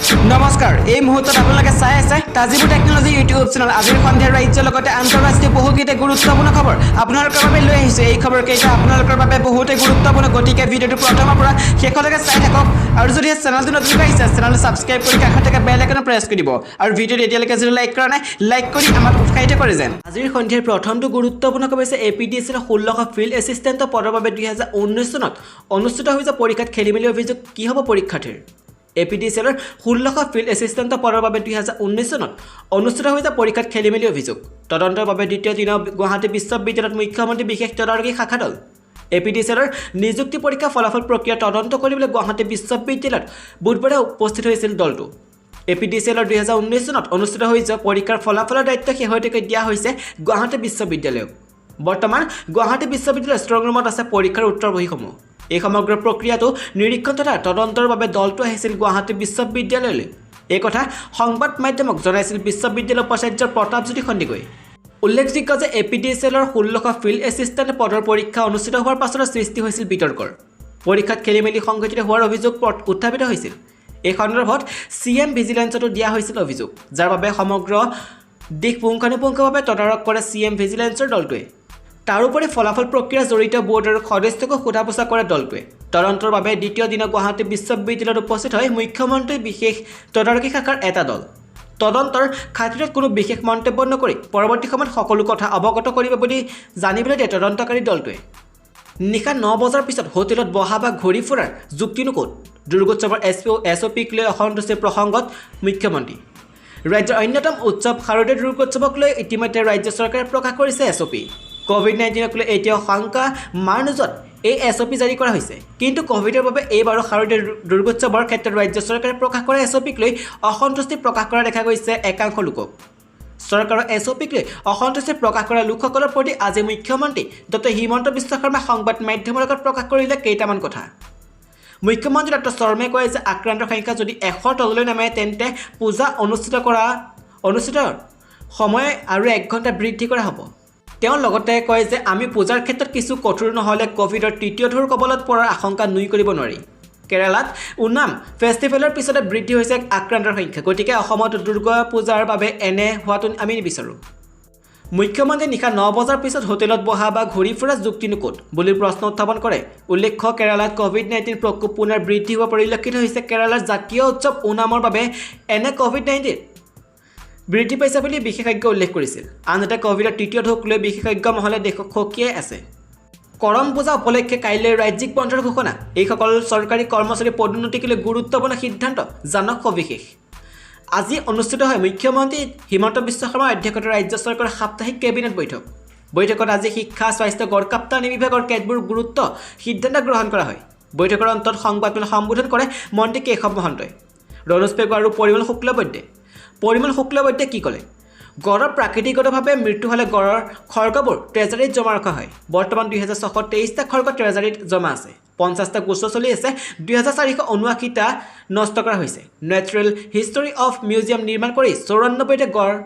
নমস্কাৰ এই মুহূৰ্তত আপোনালোকে চাই আছে তাজিবু টেকনলজি ইউটিউব চেনেল আজিৰ সন্ধিয়া ৰাজ্যৰ লগতে আন্তঃৰাষ্ট্ৰীয় বহুকেইটা গুৰুত্বপূৰ্ণ খবৰ আপোনালোকৰ বাবে লৈ আহিছে এই খবৰকেইটা আপোনালোকৰ বাবে বহুতে গুৰুত্বপূৰ্ণ গতিকে ভিডিঅ'টো প্ৰথমৰ পৰা শেষলৈকে চাই থাকক আৰু যদি চেনেলটো নতুন আহিছে চেনেলটো সাবস্ক্ৰাইব কৰি কাষত থকা বেল আইকন প্ৰেছ কৰি দিব আৰু ভিডিঅ'টো এতিয়ালৈকে যদি লাইক কৰা নাই লাইক কৰি আমাক উৎসাহিত কৰে যেন আজিৰ সন্ধিয়াৰ প্ৰথমটো গুৰুত্বপূৰ্ণ খবৰ হৈছে এপিডিচিএল 1600 ফিল্ড এছিষ্টেণ্ট পদৰ বাবে 2019 চনত অনুষ্ঠিত হৈ যোৱা পৰীক্ষাত খেলিমেলি অভিযোগ কি হ'ব পৰীক্ষাৰ্থীৰ এপিডিচিএলৰ 1600 ফিল্ড এছিষ্টেণ্ট পদৰ বাবে 2019 চনত অনুষ্ঠিত হৈ যোৱা পৰীক্ষাত খেলিমেলি অভিযোগ তদন্তৰ বাবে দ্বিতীয় দিনৰ গুৱাহাটী বিশ্ববিদ্যালয়ত মুখ্যমন্ত্ৰী বিশেষ তদাৰকী শাখা দল এপিডিচিএলৰ নিযুক্তি পৰীক্ষা ফলাফল প্ৰক্ৰিয়া তদন্ত কৰিবলৈ গুৱাহাটী বিশ্ববিদ্যালয়ত বুধবাৰে উপস্থিত হৈছিল দলটো এপিডিচিএলৰ 2019 চনত অনুষ্ঠিত হৈ যোৱা পৰীক্ষাৰ ফলাফলৰ দায়িত্ব শেহতীয়াকৈ দিয়া হৈছে গুৱাহাটী বিশ্ববিদ্যালয়ক বৰ্তমান গুৱাহাটী বিশ্ববিদ্যালয়ৰ ষ্ট্ৰং ৰুমত আছে পৰীক্ষাৰ উত্তৰ বহীসমূহ এই সমগ্ৰ প্ৰক্ৰিয়াটো নিৰীক্ষণ তথা তদন্তৰ বাবে দলটো আহিছিল গুৱাহাটী বিশ্ববিদ্যালয়লৈ এই কথা সংবাদ মাধ্যমক জনাইছিল বিশ্ববিদ্যালয়ৰ উপাচাৰ্য প্ৰতাপজ্যোতি সন্দিকৈ উল্লেখযোগ্য যে এপিডিচিএলৰ 1600 ফিল্ড এছিষ্টেণ্ট পদৰ পৰীক্ষা অনুষ্ঠিত হোৱাৰ পাছত সৃষ্টি হৈছিল বিতৰ্কৰ পৰীক্ষাত খেলিমেলি সংঘটিত হোৱাৰ অভিযোগ উত্থাপিত হৈছিল এই সন্দৰ্ভত চিএম ভিজিলেন্সতো দিয়া হৈছিল অভিযোগ যাৰ বাবে সমগ্ৰ দিশ পুংখানুপুংখভাৱে তদাৰক কৰে চিএম ভিজিলেন্সৰ দলটোৱে তাৰোপৰি ফলাফল প্ৰক্ৰিয়া জড়িত বোৰ্ডৰ সদস্যক সোধা পোছা কৰে দলটোৱে তদন্তৰ বাবে দ্বিতীয় দিনা গুৱাহাটী বিশ্ববিদ্যালয়ত উপস্থিত হয় মুখ্যমন্ত্ৰী বিশেষ তদাৰকী শাখাৰ এটা দল তদন্তৰ খাতিৰত কোনো বিশেষ মন্তব্য নকৰি পৰৱৰ্তী সময়ত সকলো কথা অৱগত কৰিব বুলি জানিবলৈ দিয়ে তদন্তকাৰী দলটোৱে নিশা 9 বজাৰ পিছত হোটেলত বহা বা ঘূৰি ফুৰাৰ যুক্তিনো ক'ত দুৰ্গোৎসৱৰ এছঅপিক লৈ অসন্তুষ্টিৰ প্ৰসংগত মুখ্যমন্ত্ৰী ৰাজ্যৰ অন্যতম উৎসৱ শাৰদীয় দুৰ্গোৎসৱক লৈ ইতিমধ্যে ৰাজ্য চৰকাৰে প্ৰকাশ কৰিছে এছঅপি কোভিড-19ক লৈ এতিয়াও শংকা মাৰ নোযোৱাত এই এছঅপি জাৰি কৰা হৈছে কিন্তু কোভিডৰ বাবে এইবাৰো শাৰদীয় দুৰ্গোৎসৱৰ ক্ষেত্ৰত ৰাজ্য চৰকাৰে প্ৰকাশ কৰা এছঅপিক লৈ অসন্তুষ্টি প্ৰকাশ কৰা দেখা গৈছে একাংশ লোকক চৰকাৰৰ এছঅপিক লৈ অসন্তুষ্টি প্ৰকাশ কৰা লোকসকলৰ প্ৰতি আজি মুখ্যমন্ত্ৰী ডক্টৰ হিমন্ত বিশ্ব শৰ্মা সংবাদ মাধ্যমৰ লগত প্ৰকাশ কৰিলে কেইটামান কথা মুখ্যমন্ত্ৰী ডক্টৰ শৰ্মাই কয় যে আক্ৰান্তৰ সংখ্যা যদি 100ৰ তললৈ নামে তেন্তে পূজা অনুষ্ঠিত সময় আৰু 1 ঘণ্টা বৃদ্ধি কৰা হ'ব তেওঁ লগতে কয় যে আমি পূজাৰ ক্ষেত্ৰত কিছু কঠোৰ নহ'লে কোভিডৰ তৃতীয় ঢৌৰ কবলত পৰাৰ আশংকা নুই কৰিব নোৱাৰি কেৰালাত ওনাম ফেষ্টিভেলৰ পিছতে বৃদ্ধি হৈছে আক্ৰান্তৰ সংখ্যা গতিকে অসমত দুৰ্গা পূজাৰ বাবে এনে হোৱাটো আমি নিবিচাৰোঁ মুখ্যমন্ত্ৰী নিশা 9 বজাৰ পিছত হোটেলত বহা বা ঘূৰি ফুৰা যুক্তিনো ক'ত বুলি প্ৰশ্ন উত্থাপন কৰে উল্লেখ্য কেৰালাত কোভিড-19 প্ৰকোপ পুনৰ বৃদ্ধি হোৱা পৰিলক্ষিত হৈছে কেৰালাৰ জাতীয় উৎসৱ ওনামৰ বাবে এনে কোভিড-19 বৃদ্ধি পাইছে বুলি বিশেষজ্ঞ উল্লেখ কৰিছিল আনহাতে কোভিডৰ তৃতীয় ঢৌক লৈ বিশেষজ্ঞ মহলে দেশক খকিয়াই আছে কৰম পূজা উপলক্ষে কাইলৈ ৰাজ্যিক বন্ধৰ ঘোষণা এইসকল চৰকাৰী কৰ্মচাৰী পদোন্নতিক লৈ গুৰুত্বপূৰ্ণ সিদ্ধান্ত জানক সবিশেষ আজি অনুষ্ঠিত হয় মুখ্যমন্ত্ৰী হিমন্ত বিশ্ব শৰ্মাৰ অধ্যক্ষতাত ৰাজ্য চৰকাৰৰ সাপ্তাহিক কেবিনেট বৈঠকত আজি শিক্ষা স্বাস্থ্য গড়কাপ্তানি বিভাগৰ কেতবোৰ গুৰুত্ব সিদ্ধান্ত গ্ৰহণ কৰা হয় বৈঠকৰ অন্তত সংবাদমেল সম্বোধন কৰে মন্ত্ৰী কেশৱ মহন্তই ৰণোজ পেগু আৰু পৰিমল শুক্লবৈদ্যে কি ক'লে গড়ৰ প্ৰাকৃতিকভাৱে মৃত্যু হ'লে গড়ৰ খৰ্গবোৰ ট্ৰেজাৰীত জমা ৰখা হয় বৰ্তমান 2623টা খৰ্গ ট্ৰেজাৰীত জমা আছে 50টা গোচৰ চলি আছে 2479টা নষ্ট কৰা হৈছে নেচাৰেল হিষ্টৰী অফ মিউজিয়াম নিৰ্মাণ কৰি 94টা গড়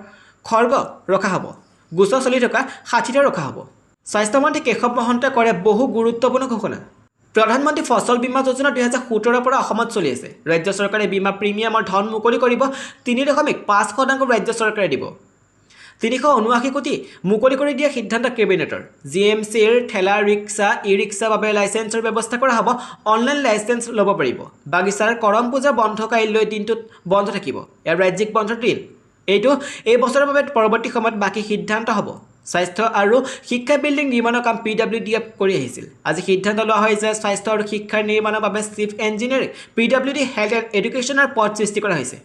খৰ্গ ৰখা হ'ব গোচৰ চলি থকা 60টা ৰখা হ'ব স্বাস্থ্যমন্ত্ৰী কেশৱ মহন্তই কৰে বহু গুৰুত্বপূৰ্ণ ঘোষণা প্ৰধানমন্ত্ৰী ফসল বীমা যোজনা 2017 পৰা অসমত চলি আছে ৰাজ্য চৰকাৰে বীমা প্ৰিমিয়ামৰ ধন মুকলি কৰিব 3.5% ৰাজ্য চৰকাৰে দিব 379 কোটি মুকলি কৰি দিয়া সিদ্ধান্ত কেবিনেটৰ জিএমচিৰ ঠেলা ৰিক্সা ই-ৰিক্সা বাবে লাইসেন্সৰ ব্যৱস্থা কৰা হ'ব অনলাইন লাইসেন্স ল'ব পাৰিব বাগিচাৰ কৰম পূজা বন্ধ কাইলৈ দিনটোত বন্ধ থাকিব ইয়াৰ ৰাজ্যিক বন্ধৰ দিন এইটো এই বছৰৰ বাবে পৰৱৰ্তী সময়ত বাকি সিদ্ধান্ত হ'ব স্বাস্থ্য আৰু শিক্ষা বিল্ডিং নিৰ্মাণৰ কাম পিডব্লিউডি কৰি আহিছিল আজি সিদ্ধান্ত লোৱা হয় যে স্বাস্থ্য আৰু শিক্ষাৰ নিৰ্মাণৰ বাবে chief engineer PWD health and এডুকেশ্যনৰ পদ সৃষ্টি কৰা হৈছে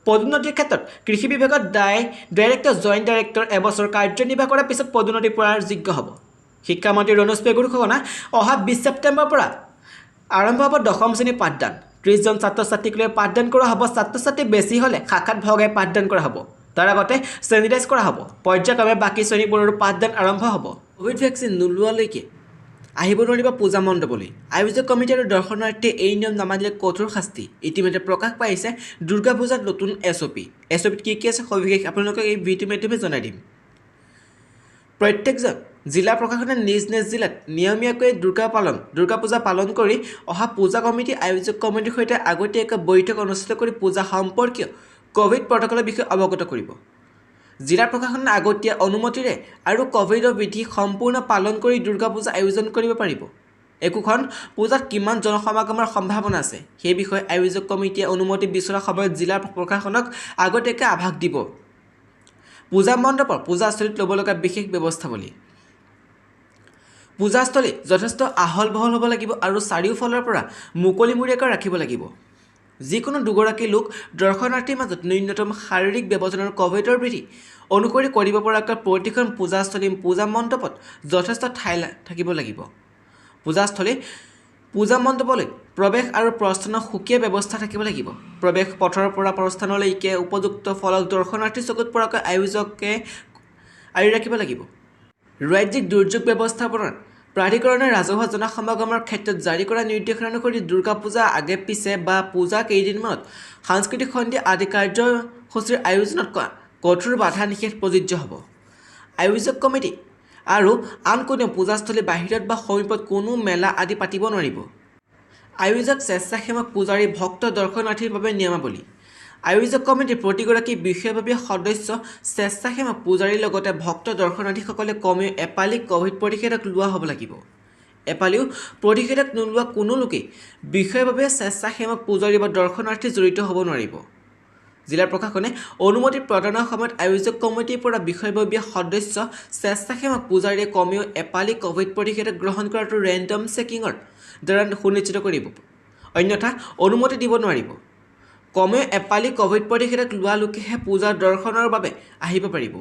পদোন্নতিৰ ক্ষেত্ৰত কৃষি বিভাগত ডাইৰেক্টৰ জইণ্ট ডাইৰেক্টৰ এবছৰ কাৰ্যনিৰ্বাহ কৰাৰ পিছত পদোন্নতি পোৱাৰ যোগ্য হ'ব শিক্ষামন্ত্ৰী ৰণোজ পেগুৰ ঘোষণা অহা 20 ছেপ্টেম্বৰৰ পৰা আৰম্ভ হ'ব 10ম শ্ৰেণীৰ পাঠদান 30 জন ছাত্ৰ ছাত্ৰীক লৈ পাঠদান কৰা হ'ব ছাত্ৰ ছাত্ৰী বেছি হ'লে শাখাত ভগাই পাঠদান কৰা হ'ব তাৰ আগতে চেনিটাইজ কৰা হ'ব পৰ্যায়ক্ৰমে বাকি শ্ৰেণীবোৰৰ পাঠদান আৰম্ভ হ'ব কোভিড ভেকচিন নোলোৱালৈকে আহিব নোৱাৰিব পূজা মণ্ডপলৈ আয়োজক কমিটি আৰু দৰ্শনাৰ্থীয়ে এই নিয়ম নামানিলে কঠোৰ শাস্তি ইতিমধ্যে প্ৰকাশ পাইছে দুৰ্গা পূজাত নতুন এছঅপিত কি আছে সবিশেষ আপোনালোকক এই ভিডিঅ'ৰ মাধ্যমে জনাই দিম প্ৰত্যেকজন জিলা প্ৰশাসনে নিজ নিজ জিলাত নিয়মীয়াকৈ দুৰ্গা পূজা পালন কৰি অহা পূজা কমিটি আয়োজক কমিটিৰ সৈতে আগতীয়াকৈ বৈঠক অনুষ্ঠিত কৰি পূজা সম্পৰ্কীয় কোভিড প্ৰটকলৰ বিষয়ে অৱগত কৰিব। জিলা প্ৰশাসনে আগতীয়া অনুমতিৰে আৰু কোভিডৰ বিধি সম্পূৰ্ণ পালন কৰি দুৰ্গা পূজা আয়োজন কৰিব পাৰিব। একোখন পূজাত কিমান জনসমাগমৰ সম্ভাৱনা আছে সেই বিষয়ে আয়োজক কমিটিয়ে অনুমতি বিচৰা সময়ত জিলা প্ৰশাসনক আগতীয়াকৈ আভাস দিব। পূজা মণ্ডপৰ পূজাস্থলীত ল'ব লগা বিশেষ ব্যৱস্থাৱলী। পূজাস্থলী যথেষ্ট আহল বহল হ'ব লাগিব আৰু চাৰিওফালৰ পৰা মুকলিমূৰীয়াকৈ ৰাখিব লাগিব। যিকোনো দুগৰাকী লোক দৰ্শনাৰ্থীৰ মাজত ন্যূনতম শাৰীৰিক ব্যৱধানৰ কোভিডৰ বিধি অনুসৰি কৰিব পৰাকৈ প্ৰতিখন পূজাস্থলী পূজা মণ্ডপত যথেষ্ট ঠাই থাকিব লাগিব। পূজা মণ্ডপলৈ প্ৰৱেশ আৰু প্ৰস্থানৰ সুকীয়া ব্যৱস্থা থাকিব লাগিব। প্ৰৱেশ পথৰ পৰা প্ৰস্থানলৈকে উপযুক্ত ফলক দৰ্শনাৰ্থীৰ চকুত পৰাকৈ আয়োজকে আঁৰি ৰাখিব লাগিব। ৰাজ্যিক দুৰ্যোগ ব্যৱস্থাপনা প্ৰাধিকৰণে ৰাজহুৱা জনসমাগমৰ ক্ষেত্ৰত জাৰি কৰা নিৰ্দেশনা অনুসৰি দুৰ্গা পূজা আগে পিছে বা পূজা কেইদিনমানত সাংস্কৃতিক সন্ধিয়া আদি কাৰ্যসূচীৰ আয়োজনত কঠোৰ বাধা নিষেধ প্ৰযোজ্য হ'ব। আয়োজক কমিটি আৰু আন কোনেও পূজাস্থলীৰ বাহিৰত বা সমীপত কোনো মেলা আদি পাতিব নোৱাৰিব। আয়োজক স্বেচ্ছাসেৱক পূজাৰী ভক্ত দৰ্শনাৰ্থীৰ বাবে নিয়মাৱলী। আয়োজক কমিটিৰ প্ৰতিগৰাকী বিষয়ববীয়া সদস্য স্বেচ্ছাসেৱক পূজাৰীৰ লগতে ভক্ত দৰ্শনাৰ্থীসকলে কমেও এপালি কোভিড প্ৰতিষেধক লোৱা হ'ব লাগিব। এপালিও প্ৰতিষেধক নোলোৱা কোনো লোকেই বিষয়ববীয়া স্বেচ্ছাসেৱক পূজাৰী বা দৰ্শনাৰ্থী জড়িত হ'ব নোৱাৰিব। জিলা প্ৰশাসনে অনুমতি প্ৰদানৰ সময়ত আয়োজক কমিটিৰ পৰা বিষয়ববীয়া সদস্য স্বেচ্ছাসেৱক পূজাৰীয়ে কমেও এপালি কোভিড প্ৰতিষেধক গ্ৰহণ কৰাটো ৰেণ্ডম চেকিঙৰ দ্বাৰা সুনিশ্চিত কৰিব, অন্যথা অনুমতি দিব নোৱাৰিব। কমেও এপালি কোভিড প্ৰতিষেধক লোৱা লোকেহে পূজা দৰ্শনৰ বাবে আহিব পাৰিব।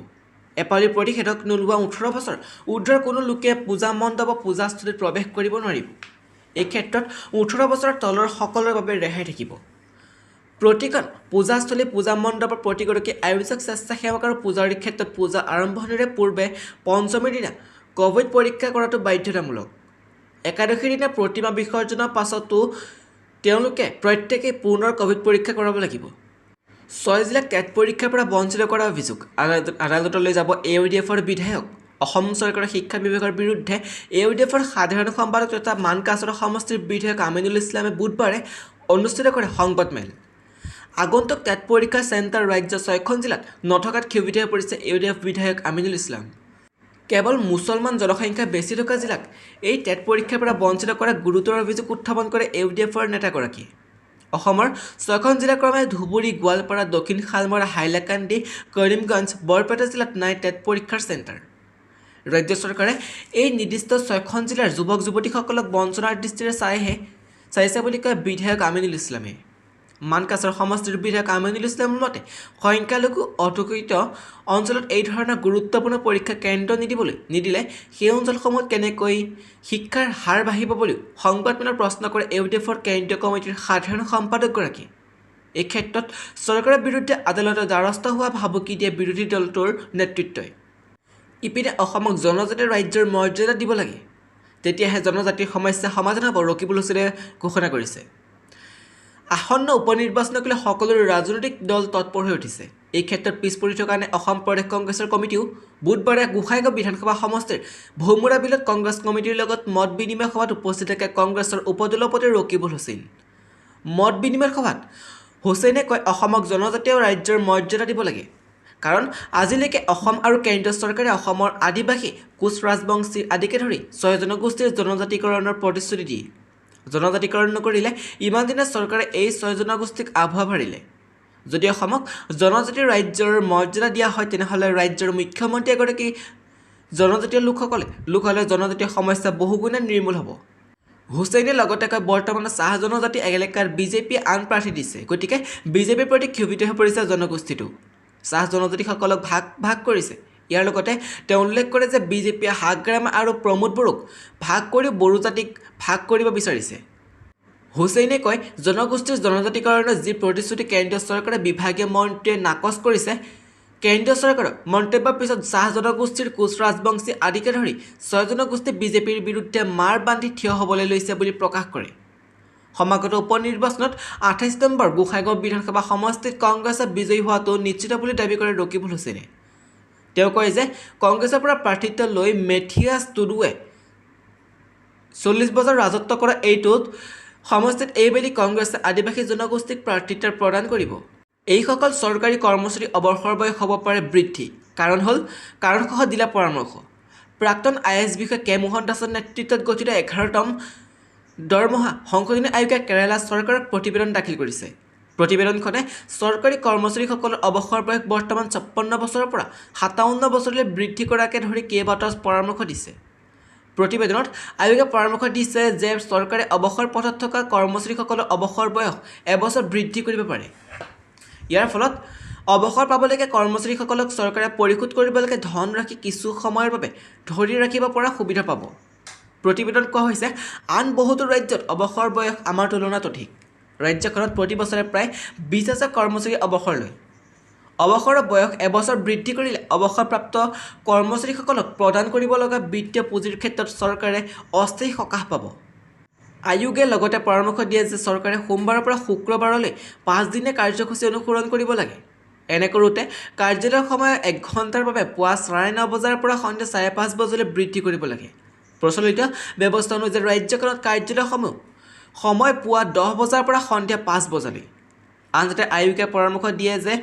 এপালি প্ৰতিষেধক নোলোৱা 18 বছৰ ঊৰ্ধ্বৰ কোনো লোকে পূজা মণ্ডপ পূজাস্থলীত প্ৰৱেশ কৰিব নোৱাৰিব। এই ক্ষেত্ৰত 18 বছৰৰ তলৰ সকলৰ বাবে ৰেহাই থাকিব। প্ৰতিখন পূজাস্থলী পূজা মণ্ডপৰ প্ৰতিগৰাকী আয়োজক স্বেচ্ছাসেৱক আৰু পূজাৰীৰ ক্ষেত্ৰত পূজা আৰম্ভণিৰে পূৰ্বে পঞ্চমীৰ দিনা কোভিড পৰীক্ষা কৰাটো বাধ্যতামূলক। একাদশীৰ দিনা প্ৰতিমা বিসৰ্জনৰ পাছতো তেওঁলোকে প্ৰত্যেকেই পুনৰ কোভিড পৰীক্ষা কৰাব লাগিব। 6 জিলাক টেট পৰীক্ষাৰ পৰা বঞ্চিত কৰাৰ অভিযোগ। আদালতলৈ যাব AUDFৰ বিধায়ক। অসম চৰকাৰৰ শিক্ষা বিভাগৰ বিৰুদ্ধে AUDFৰ সাধাৰণ সম্পাদক তথা মানকাছাৰ সমষ্টিৰ বিধায়ক আমিনুল ইছলামে বুধবাৰে অনুষ্ঠিত কৰে সংবাদমেল। আগন্তুক টেট পৰীক্ষাৰ চেণ্টাৰ ৰাজ্যৰ 6খন জিলাত নথকাত ক্ষোভিত হৈ পৰিছে AUDF বিধায়ক আমিনুল ইছলাম। কেৱল মুছলমান জনসংখ্যা বেছি থকা জিলাক এই টেট পৰীক্ষাৰ পৰা বঞ্চিত কৰা গুৰুতৰ অভিযোগ উত্থাপন কৰে AUDFৰ নেতাগৰাকীয়ে। অসমৰ 6খন জিলা ক্ৰমে ধুবুৰী, গোৱালপাৰা, দক্ষিণ শালমৰা, হাইলাকান্দি, কৰিমগঞ্জ, বৰপেটা জিলাত নাই টেট পৰীক্ষাৰ চেণ্টাৰ। ৰাজ্য চৰকাৰে এই নিৰ্দিষ্ট 6খন জিলাৰ যুৱক যুৱতীসকলক বঞ্চনাৰ দৃষ্টিৰে চাইছে বুলি কয় বিধায়ক আমিনুল ইছলামে। মানকাছাৰ সমষ্টিৰ বিধায়ক আমিনুল ইছলামৰ মতে সংখ্যালঘু অধ্যুষিত অঞ্চলত এই ধৰণৰ গুৰুত্বপূৰ্ণ পৰীক্ষা কেন্দ্ৰ নিদিলে সেই অঞ্চলসমূহত কেনেকৈ শিক্ষাৰ হাৰ বাঢ়িব বুলিও সংবাদমেলত প্ৰশ্ন কৰে AUDFৰ কেন্দ্ৰীয় কমিটিৰ সাধাৰণ সম্পাদকগৰাকীয়ে। এই ক্ষেত্ৰত চৰকাৰৰ বিৰুদ্ধে আদালতৰ দ্বাৰস্থ হোৱা ভাবুকি দিয়ে বিৰোধী দলটোৰ নেতৃত্বই। ইপিনে অসমক জনজাতীয় ৰাজ্যৰ মৰ্যাদা দিব লাগে, তেতিয়াহে জনজাতিৰ সমস্যা সমাধান হ'ব, ৰকিবুল হুছেইনে ঘোষণা কৰিছে। আসন্ন উপনিৰ্বাচনক লৈ সকলো ৰাজনৈতিক দল তৎপৰ হৈ উঠিছে। এই ক্ষেত্ৰত পিছ পৰি থকা কাৰণে অসম প্ৰদেশ কংগ্ৰেছৰ কমিটিও বুধবাৰে গোসাইগাঁও বিধানসভা সমষ্টিৰ ভোমোৰা বিলত কংগ্ৰেছ কমিটিৰ লগত মত বিনিময় সভাত উপস্থিত থাকে কংগ্ৰেছৰ উপদলপতি ৰকিবুল হুছেইন। মত বিনিময় সভাত হুছেইনে কয়, অসমক জনজাতীয় ৰাজ্যৰ মৰ্যাদা দিব লাগে, কাৰণ আজিলৈকে অসম আৰু কেন্দ্ৰীয় চৰকাৰে অসমৰ আদিবাসী, কোচ ৰাজবংশী আদিকে ধৰি 6 জনগোষ্ঠীৰ জনজাতিকৰণৰ প্ৰতিশ্ৰুতি দিয়ে। জনজাতিকৰণ নকৰিলে ইমান দিনে চৰকাৰে এই 6 জনগোষ্ঠীক আভুৱা ভাৰিলে। যদি অসমক জনজাতীয় ৰাজ্যৰ মৰ্যাদা দিয়া হয় তেনেহ'লে ৰাজ্যৰ মুখ্যমন্ত্ৰী এগৰাকী জনজাতীয় লোক হ'লে জনজাতীয় সমস্যা বহুগুণে নিৰ্মূল হ'ব। হুছেইনে লগতে কয়, বৰ্তমানে চাহ জনজাতি এলেকাত বিজেপিয়ে আন প্ৰাৰ্থী দিছে, গতিকে বিজেপিৰ প্ৰতি ক্ষোভিত হৈ পৰিছে জনগোষ্ঠীটো। চাহ জনজাতিসকলক ভাগ কৰিছে। ইয়াৰ লগতে তেওঁ উল্লেখ কৰে যে বিজেপিয়ে হাগ্ৰাম আৰু প্ৰমোদ বড়োক ভাগ কৰি বড়ো জাতিক ভাগ কৰিব বিচাৰিছে। হুছেইনে কয়, জনগোষ্ঠীৰ জনজাতিকৰণৰ যি প্ৰতিশ্ৰুতি কেন্দ্ৰীয় চৰকাৰে বিভাগীয় মন্ত্ৰীয়ে নাকচ কৰিছে, কেন্দ্ৰীয় চৰকাৰৰ মন্তব্যৰ পিছত চাহ জনগোষ্ঠীৰ কোচ ৰাজবংশী আদিকে ধৰি 6 জনগোষ্ঠী বিজেপিৰ বিৰুদ্ধে মাৰ বান্ধি থিয় হ'বলৈ লৈছে বুলি প্ৰকাশ কৰে। সমাগত উপনিৰ্বাচনত 28 নম্বৰ গোসাইগাঁও বিধানসভা সমষ্টিত কংগ্ৰেছে বিজয়ী হোৱাটো নিশ্চিত বুলি দাবী কৰে ৰকিবুল হুছেইনে। তেওঁ কয় যে কংগ্ৰেছৰ পৰা প্ৰাৰ্থিত্ব লৈ মেথিয়াছ টুডুৱে 40 বছৰ ৰাজত্ব কৰা এইটোত সমষ্টিত এইবেলি কংগ্ৰেছে আদিবাসী জনগোষ্ঠীক প্ৰাৰ্থিত্ব প্ৰদান কৰিব। এইসকল চৰকাৰী কৰ্মচাৰী অৱসৰ বয়স হ'ব পাৰে বৃদ্ধি। কাৰণসহ দিলা পৰামৰ্শ। প্ৰাক্তন IAS বিষয়া কে মোহন দাসৰ নেতৃত্বত গঠিত 11তম দৰমহা সংশোধনী আয়োগে কেৰালা চৰকাৰক প্ৰতিবেদন দাখিল কৰিছে। প্ৰতিবেদনখনে চৰকাৰী কৰ্মচাৰীসকলৰ অৱসৰ বয়স বৰ্তমান 56 বছৰৰ পৰা 57 বছৰলৈ বৃদ্ধি কৰাকে ধৰি কেইবাটাও পৰামৰ্শ দিছে। প্ৰতিবেদনত আয়োগে পৰামৰ্শ দিছে যে চৰকাৰে অৱসৰ পথত থকা কৰ্মচাৰীসকলৰ অৱসৰ বয়স এবছৰ বৃদ্ধি কৰিব পাৰে। ইয়াৰ ফলত অৱসৰ পাবলগীয়া কৰ্মচাৰীসকলক চৰকাৰে পৰিশোধ কৰিবলগীয়া ধনৰাশি কিছু সময়ৰ বাবে ধৰি ৰাখিব পৰা সুবিধা পাব। প্ৰতিবেদনত কোৱা হৈছে আন বহুতো ৰাজ্যত অৱসৰ বয়স আমাৰ তুলনাত অধিক। ৰাজ্যখনত প্ৰতি বছৰে প্ৰায় 20,000 কৰ্মচাৰী অৱসৰ লয়। অৱসৰৰ বয়স এবছৰ বৃদ্ধি কৰিলে অৱসৰপ্ৰাপ্ত কৰ্মচাৰীসকলক প্ৰদান কৰিব লগা বিত্তীয় পুঁজিৰ ক্ষেত্ৰত চৰকাৰে অস্থায়ী সকাহ পাব। আয়োগে লগতে পৰামৰ্শ দিয়ে যে চৰকাৰে সোমবাৰৰ পৰা শুক্ৰবাৰলৈ 5 দিনীয়া কাৰ্যসূচী অনুসৰণ কৰিব লাগে। এনে কৰোঁতে কাৰ্যালয়ৰ সময় 1 ঘণ্টাৰ বাবে পুৱা 9:30 বজাৰ পৰা সন্ধিয়া 5:30 বজালৈ বৃদ্ধি কৰিব লাগে। প্ৰচলিত ব্যৱস্থা অনুযায়ী ৰাজ্যখনত কাৰ্যালয়সমূহ সময় পুৱা 10 বজাৰ পৰা সন্ধিয়া 5 বজালৈ। আনহাতে আয়োগে পৰামৰ্শ দিয়ে যে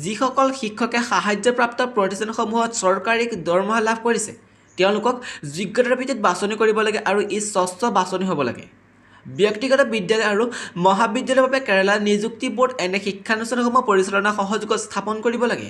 যিসকল শিক্ষকে সাহায্যপ্ৰাপ্ত প্ৰতিষ্ঠানসমূহত চৰকাৰী দৰমহা লাভ কৰিছে তেওঁলোকক যোগ্যতাৰ ভিত্তিত বাছনি কৰিব লাগে আৰু ই স্বচ্ছ বাছনি হ'ব লাগে। ব্যক্তিগত বিদ্যালয় আৰু মহাবিদ্যালয়ৰ বাবে কেৰালা নিযুক্তি বোৰ্ড এনে শিক্ষানুষ্ঠানসমূহ পৰিচালনা সহযোগত স্থাপন কৰিব লাগে।